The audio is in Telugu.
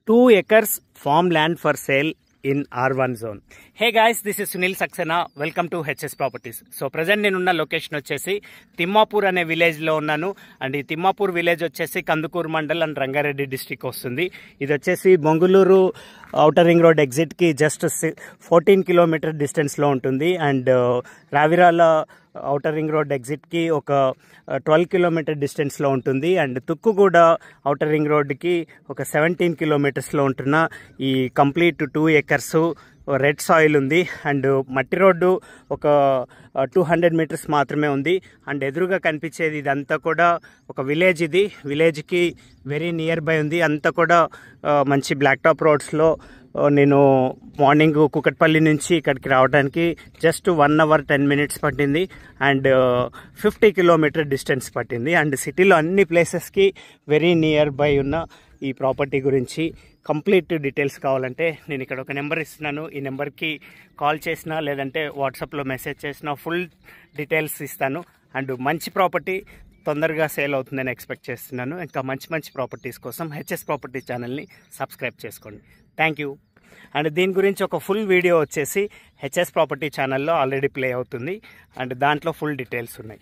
2 acres farmland for sale in R1 zone. Hey guys, this is Sunil Saxena. Welcome to HS Properties. So present నేనున్న లొకేషన్ వచ్చేసి తిమ్మాపూర్ అనే విలేజ్ లో ఉన్నాను. అండ్ ఈ తిమ్మాపూర్ విలేజ్ వచ్చేసి కందుకూరు మండల్ అండ్ రంగారెడ్డి డిస్ట్రిక్ట్ వస్తుంది. ఇది వచ్చేసి Bongulur outer ring road exit కి జస్ట్ 14 కిలోమీటర్ డిస్టెన్స్ లో ఉంటుంది. And Ravirala outer ring road exit కి ఒక 12 కిలోమీటర్ డిస్టెన్స్ లో ఉంటుంది. And Tukkuguda outer ring road కి ఒక 17 కిలోమీటర్స్ లో ఉంటున్న ఈ కంప్లీట్ 2 acres రెడ్ సాయిల్ ఉంది. అండ్ మట్టి రోడ్డు ఒక 200 మీటర్స్ మాత్రమే ఉంది. అండ్ ఎదురుగా కనిపించేది ఇదంతా కూడా ఒక విలేజ్. ఇది విలేజ్కి వెరీ నియర్ బై ఉంది. అంతా కూడా మంచి బ్లాక్ టాప్ రోడ్స్లో నేను మార్నింగ్ కుకట్పల్లి నుంచి ఇక్కడికి రావడానికి జస్ట్ 1 hour 10 minutes పట్టింది. అండ్ 50 కిలోమీటర్ డిస్టెన్స్ పట్టింది. అండ్ సిటీలో అన్ని ప్లేసెస్కి వెరీ నియర్ బై ఉన్న ఈ ప్రాపర్టీ గురించి కంప్లీట్ డీటెయిల్స్ కావాలంటే నేను ఇక్కడ ఒక నెంబర్ ఇస్తున్నాను. ఈ నెంబర్కి కాల్ చేసినా లేదంటే వాట్సాప్లో మెసేజ్ చేసినా ఫుల్ డీటెయిల్స్ ఇస్తాను. అండ్ మంచి ప్రాపర్టీ తొందరగా సేల్ అవుతుందని ఎక్స్పెక్ట్ చేస్తున్నాను. ఇంకా మంచి మంచి ప్రాపర్టీస్ కోసం హెచ్ఎస్ ప్రాపర్టీ ఛానల్ని సబ్స్క్రైబ్ చేసుకోండి. Thank you. అండ్ దీని గురించి ఒక ఫుల్ వీడియో వచ్చేసి హెచ్ఎస్ ప్రాపర్టీ ఛానల్లో ఆల్రెడీ ప్లే అవుతుంది. అండ్ దాంట్లో ఫుల్ డీటెయిల్స్ ఉన్నాయి.